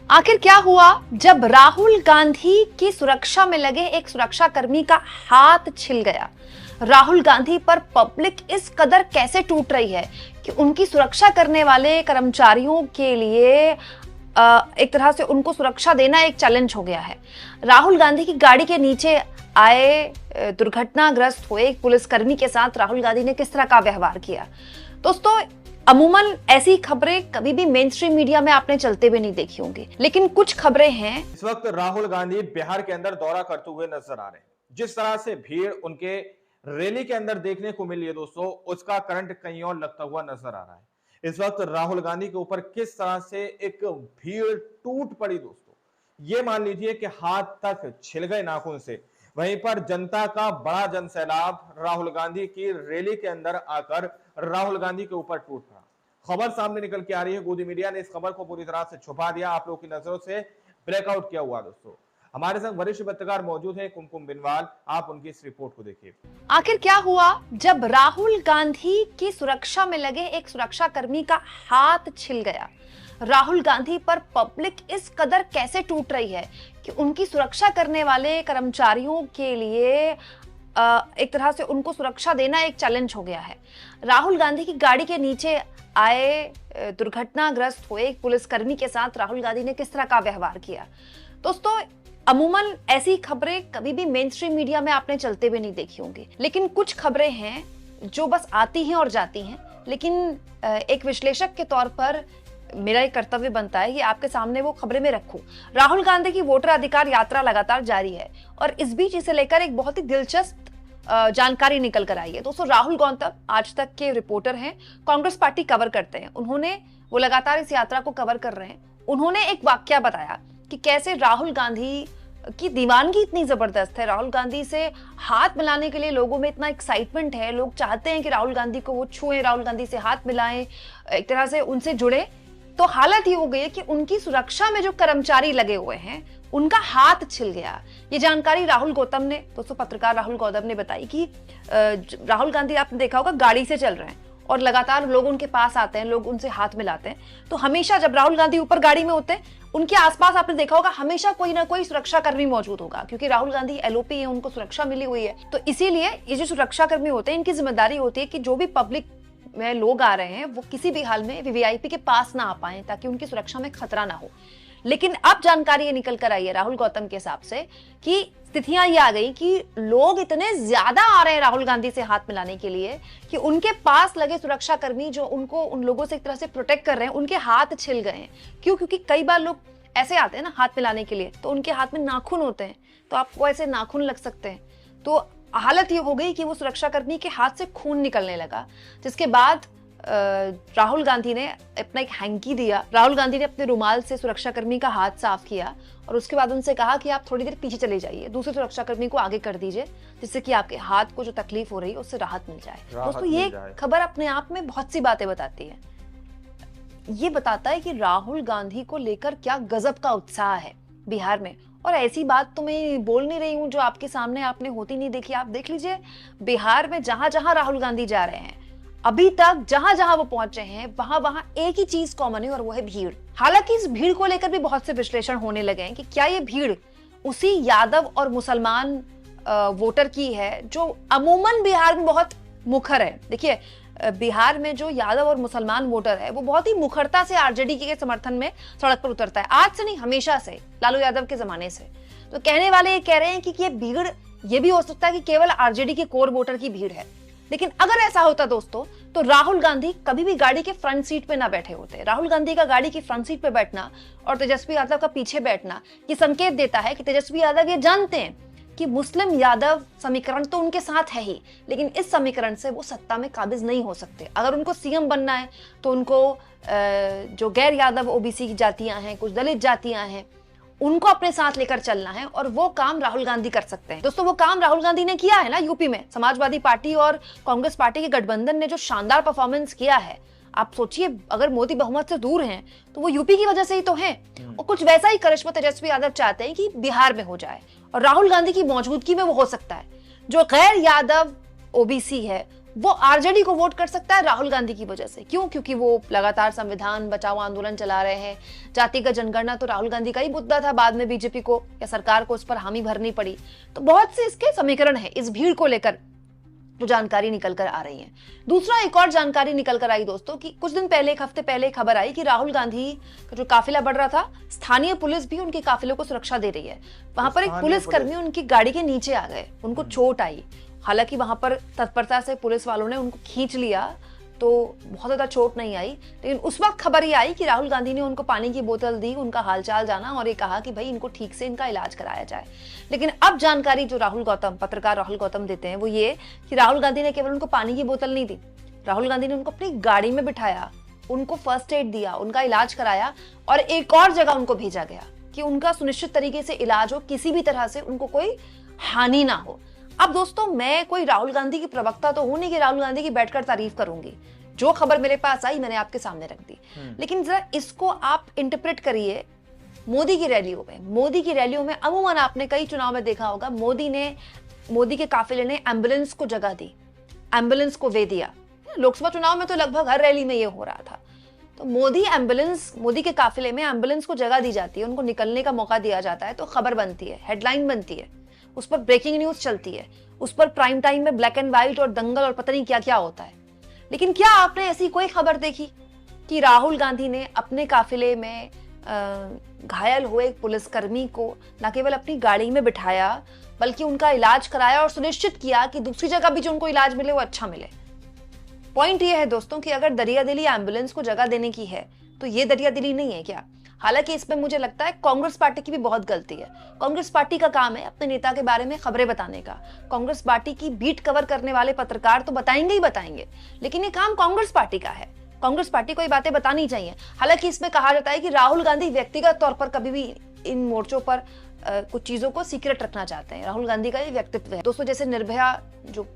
आखिर क्या हुआ जब राहुल गांधी की सुरक्षा में लगे एक सुरक्षा कर्मी का हाथ छिल गया। राहुल गांधी पर पब्लिक इस कदर कैसे टूट रही है कि उनकी सुरक्षा करने वाले कर्मचारियों के लिए एक तरह से उनको सुरक्षा देना एक चैलेंज हो गया है। राहुल गांधी की गाड़ी के नीचे आए दुर्घटनाग्रस्त हुए एक पुलिसकर्मी के साथ राहुल गांधी ने किस तरह का व्यवहार किया। दोस्तों, अमूमन ऐसी खबरें कभी भी मेन स्ट्रीम मीडिया में आपने चलते हुए नहीं देखी होंगी, लेकिन कुछ खबरें हैं। इस वक्त राहुल गांधी बिहार के अंदर दौरा करते हुए नजर आ रहे हैं। जिस तरह से भीड़ उनके रैली के अंदर देखने को मिली है दोस्तों, उसका करंट कहीं और लगता हुआ नजर आ रहा है। इस वक्त राहुल गांधी के ऊपर किस तरह से एक भीड़ टूट पड़ी दोस्तों, ये मान लीजिए कि हाथ तक छिल गए नाखून से। वहीं पर जनता का बड़ा जनसैलाब राहुल गांधी की रैली के अंदर आकर राहुल गांधी के ऊपर टूट पड़ा। खबर सामने निकल के आ रही है, गोदी मीडिया ने इस खबर को पूरी तरह से छुपा दिया, आप लोगों की नजरों से ब्लैकआउट किया हुआ। दोस्तों, हमारे संग वरिष्ठ पत्रकार मौजूद हैं कुमकुम बिनवाल, आप उनकी इस रिपोर्ट को देखिए। आखिर क्या हुआ जब राहुल गांधी की सुरक्षा में लगे एक सुरक्षा कर्मी का हाथ छिल गया। राहुल गांधी पर पब्लिक इस कदर कैसे टूट रही है कि उनकी सुरक्षा करने वाले कर्मचारियों के लिए एक तरह से उनको सुरक्षा देना एक चैलेंज हो गया है। राहुल गांधी की गाड़ी के नीचे आए दुर्घटनाग्रस्त हुए एक पुलिसकर्मी के साथ राहुल गांधी ने किस तरह का व्यवहार किया। दोस्तों, अमूमन ऐसी खबरें कभी भी मेन स्ट्रीम मीडिया में आपने चलते हुए नहीं देखी होंगी, लेकिन कुछ खबरें हैं जो बस आती हैं और जाती हैं। लेकिन एक विश्लेषक के तौर पर मेरा एक कर्तव्य बनता है कि आपके सामने वो खबरें मैं रखूं। राहुल गांधी की वोटर अधिकार यात्रा लगातार जारी है और इस बीच इसे लेकर एक बहुत ही दिलचस्प जानकारी निकल कर आई है। दोस्तों, राहुल गौतम आज तक के रिपोर्टर हैं, कांग्रेस पार्टी कवर करते हैं। वो लगातार इस यात्रा को कवर कर रहे हैं। उन्होंने एक वाकया बताया कि कैसे राहुल गांधी की दीवानगी इतनी जबरदस्त है, राहुल गांधी से हाथ मिलाने के लिए लोगों में इतना एक्साइटमेंट है, लोग चाहते हैं कि राहुल गांधी को वो छुएं, राहुल गांधी से हाथ मिलाएं, एक तरह से उनसे जुड़े। तो हालत ये हो गई है कि उनकी सुरक्षा में जो कर्मचारी लगे हुए हैं उनका हाथ छिल गया। ये जानकारी राहुल गौतम ने, दोस्तों पत्रकार राहुल गौतम ने बताई कि राहुल गांधी, आपने देखा होगा, गाड़ी से चल रहे हैं और लगातार लोग उनके पास आते हैं, लोग उनसे हाथ मिलाते हैं। तो हमेशा जब राहुल गांधी ऊपर गाड़ी में होते हैं, उनके आसपास आपने देखा होगा हमेशा कोई ना कोई सुरक्षा कर्मी मौजूद होगा, क्योंकि राहुल गांधी एलओपी है, उनको सुरक्षा मिली हुई है। तो इसीलिए ये जो सुरक्षा कर्मी होते हैं, इनकी जिम्मेदारी होती है कि जो भी पब्लिक में लोग आ रहे हैं वो किसी भी हाल में वीवीआईपी के पास ना आ पाए, ताकि उनकी सुरक्षा में खतरा ना हो। लेकिन अब जानकारी ये निकल कर आई है राहुल गौतम के हिसाब से कि स्थितियां ये आ गई कि लोग इतने ज्यादा आ रहे हैं राहुल गांधी से हाथ मिलाने के लिए कि उनके पास लगे सुरक्षा कर्मी जो उनको उन लोगों से एक तरह से प्रोटेक्ट कर रहे हैं, उनके हाथ छिल गए हैं। क्यों? क्योंकि कई बार लोग ऐसे आते हैं ना हाथ मिलाने के लिए, तो उनके हाथ में नाखून होते हैं, तो आपको ऐसे नाखून लग सकते हैं। तो हालत ये हो गई कि वो सुरक्षा कर्मी के हाथ से खून निकलने लगा, जिसके बाद राहुल गांधी ने अपना एक हैंकी दिया। राहुल गांधी ने अपने रुमाल से सुरक्षा कर्मी का हाथ साफ किया और उसके बाद उनसे कहा कि आप थोड़ी देर पीछे चले जाइए, दूसरे सुरक्षा कर्मी को आगे कर दीजिए, जिससे कि आपके हाथ को जो तकलीफ हो रही है उससे राहत मिल जाए। दोस्तों, ये खबर अपने आप में बहुत सी बातें बताती है। ये बताता है कि राहुल गांधी को लेकर क्या गजब का उत्साह है बिहार में। और ऐसी बात तो मैं बोल नहीं रही हूं जो आपके सामने आपने होती नहीं देखी। आप देख लीजिए, बिहार में जहां जहां राहुल गांधी जा रहे हैं, अभी तक जहां जहां वो पहुंचे हैं, वहां वहां एक ही चीज कॉमन है और वो है भीड़। हालांकि इस भीड़ को लेकर भी बहुत से विश्लेषण होने लगे हैं कि क्या ये भीड़ उसी यादव और मुसलमान वोटर की है जो अमूमन बिहार में बहुत मुखर है। देखिए, बिहार में जो यादव और मुसलमान वोटर है वो बहुत ही मुखरता से आरजेडी के समर्थन में सड़क पर उतरता है। आज से नहीं, हमेशा से, लालू यादव के जमाने से। तो कहने वाले ये कह रहे हैं कि ये भीड़, ये भी हो सकता है कि केवल आरजेडी के कोर वोटर की भीड़ है। लेकिन अगर ऐसा होता दोस्तों, तो राहुल गांधी कभी भी गाड़ी के फ्रंट सीट पे ना बैठे होते। राहुल गांधी का गाड़ी की फ्रंट सीट पे बैठना और तेजस्वी यादव का पीछे बैठना ये संकेत देता है कि तेजस्वी यादव ये जानते हैं कि मुस्लिम यादव समीकरण तो उनके साथ है ही, लेकिन इस समीकरण से वो सत्ता में काबिज नहीं हो सकते। अगर उनको सीएम बनना है तो उनको जो गैर यादव ओबीसी की जातियां हैं, कुछ दलित जातियां हैं, उनको अपने साथ लेकर चलना है और वो काम राहुल गांधी कर सकते हैं। दोस्तों, वो काम राहुल गांधी ने किया है ना यूपी में। समाजवादी पार्टी और कांग्रेस पार्टी के गठबंधन ने जो शानदार परफॉर्मेंस किया है, आप सोचिए, अगर मोदी बहुमत से दूर हैं तो वो यूपी की वजह से ही तो हैं। और कुछ वैसा ही करिश्मा तेजस्वी यादव चाहते हैं कि बिहार में हो जाए और राहुल गांधी की मौजूदगी में वो हो सकता है। जो गैर यादव ओबीसी है वो आरजेडी को वोट कर सकता है राहुल गांधी की वजह से। क्यों? क्योंकि वो लगातार संविधान बचाओ आंदोलन चला रहे हैं। जातिगत जनगणना तो राहुल गांधी का ही मुद्दा था, बाद में बीजेपी को या सरकार को उस पर हामी भरनी पड़ी। तो बहुत से इसके समीकरण है इस भीड़ को लेकर जो जानकारी निकल कर आ रही है। दूसरा एक और जानकारी निकल कर आई दोस्तों कि कुछ दिन पहले, एक हफ्ते पहले खबर आई कि राहुल गांधी का जो काफिला बढ़ रहा था, स्थानीय पुलिस भी उनके काफिले को सुरक्षा दे रही है। वहां पर एक पुलिसकर्मी उनकी गाड़ी के नीचे आ गए, उनको चोट आई। हालांकि वहां पर तत्परता से पुलिस वालों ने उनको खींच लिया तो बहुत ज्यादा चोट नहीं आई, लेकिन उस वक्त खबर ये आई कि राहुल गांधी ने उनको पानी की बोतल दी, उनका हालचाल जाना और ये कहा कि भाई इनको ठीक से इनका इलाज कराया जाए। लेकिन अब जानकारी जो पत्रकार राहुल गौतम देते हैं वो ये कि राहुल गांधी ने केवल उनको पानी की बोतल नहीं दी, राहुल गांधी ने उनको अपनी गाड़ी में बिठाया, उनको फर्स्ट एड दिया, उनका इलाज कराया और एक और जगह उनको भेजा गया कि उनका सुनिश्चित तरीके से इलाज हो, किसी भी तरह से उनको कोई हानि ना हो। अब दोस्तों मैं कोई राहुल गांधी की प्रवक्ता तो हूं नहीं कि राहुल गांधी की बैठकर तारीफ करूंगी। जो खबर मेरे पास आई मैंने आपके सामने रख दी, लेकिन जरा इसको आप इंटरप्रेट करिए मोदी की रैलियों में अमूमन आपने कई चुनाव में देखा होगा, मोदी के काफिले ने एम्बुलेंस को जगह दी, एम्बुलेंस को वे दिया। लोकसभा चुनाव में तो लगभग हर रैली में ये हो रहा था। तो मोदी के काफिले में एम्बुलेंस को जगह दी जाती है, उनको निकलने का मौका दिया जाता है, तो खबर बनती है, हेडलाइन बनती है, उस पर ब्रेकिंग न्यूज चलती है, उस पर प्राइम टाइम में ब्लैक एंड व्हाइट और दंगल और पता नहीं क्या क्या होता है। लेकिन क्या आपने ऐसी कोई खबर देखी कि राहुल गांधी ने अपने काफिले में घायल हुए एक पुलिसकर्मी को न केवल अपनी गाड़ी में बिठाया बल्कि उनका इलाज कराया और सुनिश्चित किया कि दूसरी जगह भी जो उनको इलाज मिले वो अच्छा मिले? पॉइंट ये है दोस्तों कि अगर दरियादिली एम्बुलेंस को जगह देने की है तो ये दरियादिली नहीं है क्या? हालांकि इसमें मुझे लगता है कांग्रेस पार्टी की भी बहुत गलती है। कांग्रेस पार्टी का काम है अपने नेता के बारे में खबरें बताने का। कांग्रेस पार्टी की बीट कवर करने वाले पत्रकार तो बताएंगे ही बताएंगे, लेकिन ये काम कांग्रेस पार्टी का है। कांग्रेस पार्टी को ये बातें बतानी चाहिए। हालांकि इसमें कहा जाता है कि राहुल गांधी व्यक्तिगत तौर पर कभी भी इन मोर्चों पर कुछ चीजों को सीक्रेट रखना चाहते हैं। राहुल गांधी का ये व्यक्तित्व है दोस्तों। जैसे निर्भया जो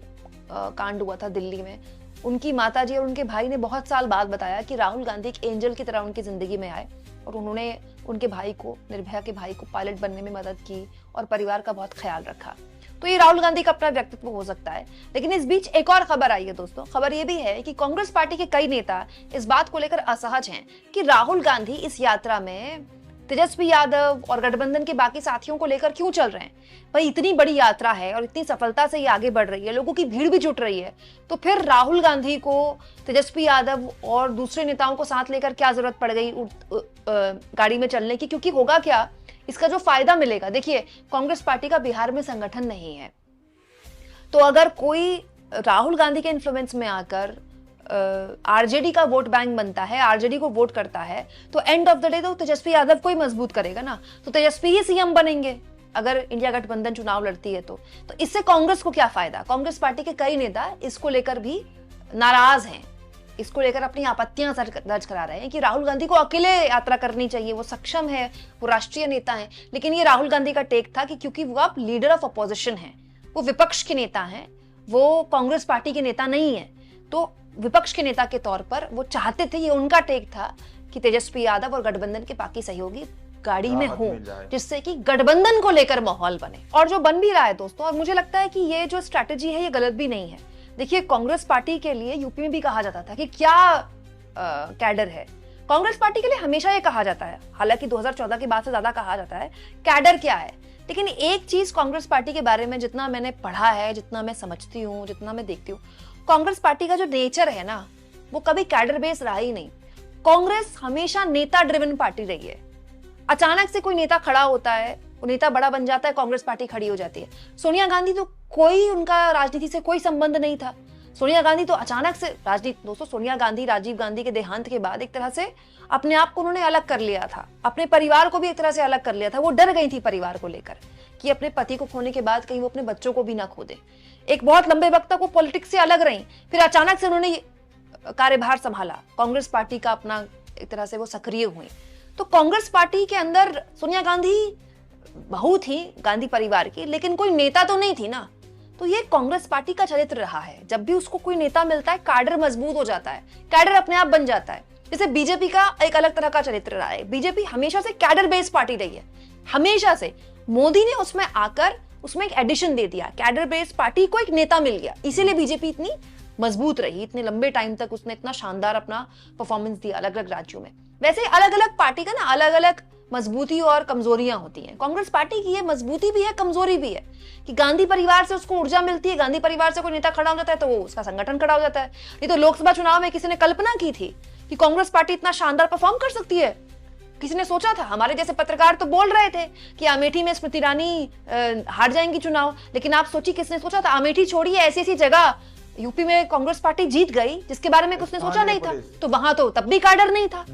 कांड हुआ था दिल्ली में, उनकी माताजी और उनके भाई ने बहुत साल बाद बताया कि राहुल गांधी एक एंजल की तरह उनकी जिंदगी में आए और उन्होंने उनके भाई को, निर्भया के भाई को पायलट बनने में मदद की और परिवार का बहुत ख्याल रखा। तो ये राहुल गांधी का अपना व्यक्तित्व हो सकता है। लेकिन इस बीच एक और खबर आई है दोस्तों। खबर ये भी है कि कांग्रेस पार्टी के कई नेता इस बात को लेकर असहज हैं कि राहुल गांधी इस यात्रा में तेजस्वी यादव और गठबंधन के बाकी साथियों को लेकर क्यों चल रहे हैं। भाई इतनी बड़ी यात्रा है और इतनी सफलता से ये आगे बढ़ रही है, लोगों की भीड़ भी जुट रही है, तो फिर राहुल गांधी को तेजस्वी यादव और दूसरे नेताओं को साथ लेकर क्या जरूरत पड़ गई गाड़ी में चलने की? क्योंकि होगा क्या, इसका जो फायदा मिलेगा, देखिए कांग्रेस पार्टी का बिहार में संगठन नहीं है, तो अगर कोई राहुल गांधी के इन्फ्लुएंस में आकर आरजेडी का वोट बैंक बनता है, आरजेडी को वोट करता है, तो एंड ऑफ द डे तो तेजस्वी यादव को ही मजबूत करेगा ना, तो तेजस्वी ही सीएम बनेंगे अगर इंडिया गठबंधन चुनाव लड़ती है तो इससे कांग्रेस को क्या फायदा? कांग्रेस पार्टी के कई नेता इसको लेकर भी नाराज हैं, इसको लेकर अपनी आपत्तियां दर्ज करा रहे हैं कि राहुल गांधी को अकेले यात्रा करनी चाहिए, वो सक्षम है, वो राष्ट्रीय नेता है। लेकिन ये राहुल गांधी का टेक था कि क्योंकि वो आप लीडर ऑफ अपोजिशन हैं, वो विपक्ष के नेता हैं, वो कांग्रेस पार्टी के नेता नहीं है, तो विपक्ष के नेता के तौर पर वो चाहते थे, ये उनका टेक था कि तेजस्वी यादव और गठबंधन के बाकी सहयोगी गाड़ी में हो, जिससे कि गठबंधन को लेकर माहौल बने, और जो बन भी रहा है दोस्तों। और मुझे लगता है कि ये जो स्ट्रैटेजी है ये गलत भी नहीं है। देखिए कांग्रेस पार्टी के लिए यूपी में भी कहा जाता था कि क्या कैडर है। कांग्रेस पार्टी के लिए हमेशा ये कहा जाता है, हालांकि 2014 के बाद से ज्यादा कहा जाता है कैडर क्या है। लेकिन एक चीज कांग्रेस पार्टी के बारे में जितना मैंने पढ़ा है, जितना मैं समझती हूँ, जितना मैं देखती हूँ, कांग्रेस पार्टी का जो नेचर है ना, वो कभी कैडर बेस रहा ही नहीं। कांग्रेस हमेशा नेता ड्रिवन पार्टी रही है। अचानक से कोई नेता खड़ा होता है, वो नेता बड़ा बन जाता है, कांग्रेस पार्टी खड़ी हो जाती है। सोनिया गांधी तो कोई उनका राजनीति से कोई संबंध नहीं था। सोनिया गांधी तो अचानक से राजनीति, दोस्तों सोनिया गांधी राजीव गांधी के देहांत के बाद एक तरह से अपने आप को उन्होंने अलग कर लिया था, अपने परिवार को भी एक तरह से अलग कर लिया था। वो डर गई थी परिवार को लेकर कि अपने पति को खोने के बाद कहीं वो अपने बच्चों को भी ना खो दे। एक बहुत लंबे वक्त तक वो पॉलिटिक्स से अलग रही, फिर अचानक से उन्होंने कार्यभार संभाला, कांग्रेस पार्टी का अपना एक तरह से वो सक्रिय हुई। तो कांग्रेस पार्टी के अंदर सोनिया गांधी बहू थी गांधी परिवार की, लेकिन कोई नेता तो नहीं थी ना। तो ये कांग्रेस पार्टी का चरित्र रहा है, जब भी उसको कोई नेता मिलता है कैडर मजबूत हो जाता है, कैडर अपने आप बन जाता है। जैसे बीजेपी का एक अलग तरह का चरित्र रहा है। बीजेपी हमेशा से कैडर बेस्ड पार्टी रही है, हमेशा से। मोदी ने उसमें आकर उसमें एक एडिशन दे दिया, कैडर बेस्ड पार्टी को एक नेता मिल गया, इसीलिए बीजेपी इतनी मजबूत रही, इतने लंबे टाइम तक उसने इतना शानदार अपना परफॉर्मेंस दिया अलग अलग राज्यों में। वैसे अलग अलग पार्टी का ना अलग अलग मजबूती और कमजोरियां होती हैं। कांग्रेस पार्टी की ये मजबूती भी है, कमजोरी भी है कि गांधी परिवार से उसको ऊर्जा मिलती है। गांधी परिवार से कोई नेता खड़ा हो जाता है तो वो उसका संगठन खड़ा हो जाता है। नहीं तो लोकसभा चुनाव में किसी ने कल्पना की थी कि कांग्रेस पार्टी इतना शानदार परफॉर्म कर सकती है? किसी ने सोचा था? हमारे जैसे पत्रकार तो बोल रहे थे कि अमेठी में स्मृति ईरानी हार जाएंगी चुनाव, लेकिन आप सोचिए किसने सोचा था? अमेठी छोड़िए, ऐसी ऐसी जगह यूपी में कांग्रेस पार्टी जीत गई जिसके बारे में किसने सोचा नहीं था। तो वहां तो तब भी कैडर नहीं था,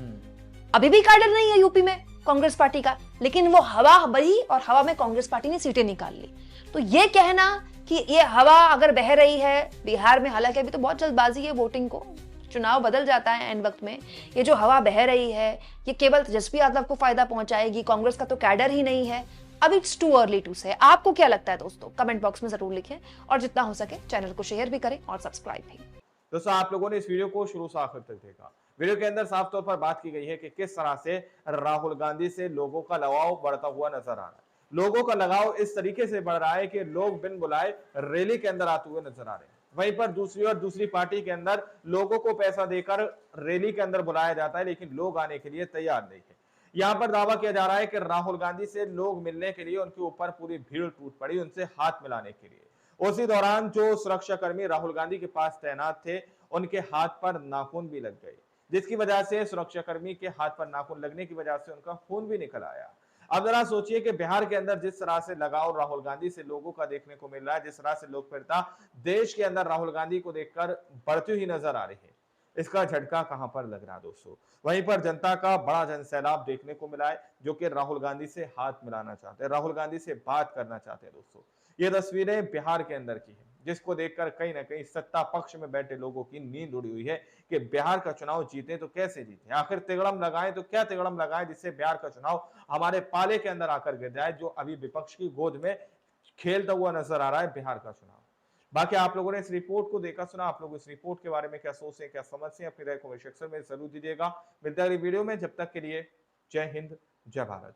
अभी भी कैडर नहीं है यूपी में कांग्रेस पार्टी का, लेकिन वो हवा बही और हवा में कांग्रेस पार्टी ने सीटें निकाल ली। तो ये कहना कि ये हवा अगर बह रही है बिहार में, हालांकि अभी तो बहुत जल्दबाजी है वोटिंग को, चुनाव बदल जाता है एंड वक्त में, ये जो हवा बह रही है ये केवल तेजस्वी यादव को फायदा पहुंचाएगी, कांग्रेस का तो कैडर ही नहीं है। अब इट्स टू अर्ली टू से। आपको क्या लगता है दोस्तों? कमेंट बॉक्स में जरूर लिखें और जितना हो सके चैनल को शेयर भी करें और सब्सक्राइब भी। दोस्तों, आप लोगों ने इस वीडियो को शुरू से आखिर तक देखा। वीडियो के अंदर साफ तौर पर बात की गई है कि किस तरह से राहुल गांधी से लोगों का लगाव बढ़ता हुआ नजर आ रहा है। लोगों का लगाव इस तरीके से बढ़ रहा है कि लोग बिन बुलाए रैली के अंदर आते हुए नजर आ रहे हैं। वहीं पर दूसरी ओर दूसरी पार्टी के अंदर लोगों को पैसा देकर रैली के अंदर बुलाया जाता है, लेकिन लोग आने के लिए तैयार नहीं है। यहाँ पर दावा किया जा रहा है कि राहुल गांधी से लोग मिलने के लिए उनके ऊपर पूरी भीड़ टूट पड़ी उनसे हाथ मिलाने के लिए। उसी दौरान जो सुरक्षाकर्मी राहुल गांधी के पास तैनात थे उनके हाथ पर नाखून भी लग गए, जिसकी वजह से सुरक्षाकर्मी के हाथ पर नाखून लगने की वजह से उनका खून भी निकल आया। अब जरा सोचिए कि बिहार के अंदर जिस तरह से लगाव राहुल गांधी से लोगों का देखने को मिल रहा है, जिस तरह से लोकप्रियता देश के अंदर राहुल गांधी को देखकर बढ़ती हुई नजर आ रही है, इसका झटका कहां पर लग रहा है दोस्तों? वहीं पर जनता का बड़ा जनसैलाब देखने को मिला है जो कि राहुल गांधी से हाथ मिलाना चाहते हैं, राहुल गांधी से बात करना चाहते हैं। दोस्तों, ये तस्वीरें बिहार के अंदर की है, जिसको देखकर कहीं ना कहीं सत्ता पक्ष में बैठे लोगों की नींद उड़ी हुई है कि बिहार का चुनाव जीते तो कैसे जीते, आखिर तिगड़म लगाएं तो क्या तिगड़म लगाएं जिससे बिहार का चुनाव हमारे पाले के अंदर आकर गिर जाए, जो अभी विपक्ष की गोद में खेलता हुआ नजर आ रहा है बिहार का चुनाव। बाकी आप लोगों ने इस रिपोर्ट को देखा सुना, आप लोग इस रिपोर्ट के बारे में क्या सोचते, क्या समझते हैं, अपनी राय कमेंट सेक्शन में जरूर दीजिएगा। मिलते हैं अगली वीडियो में, जब तक के लिए जय हिंद, जय भारत।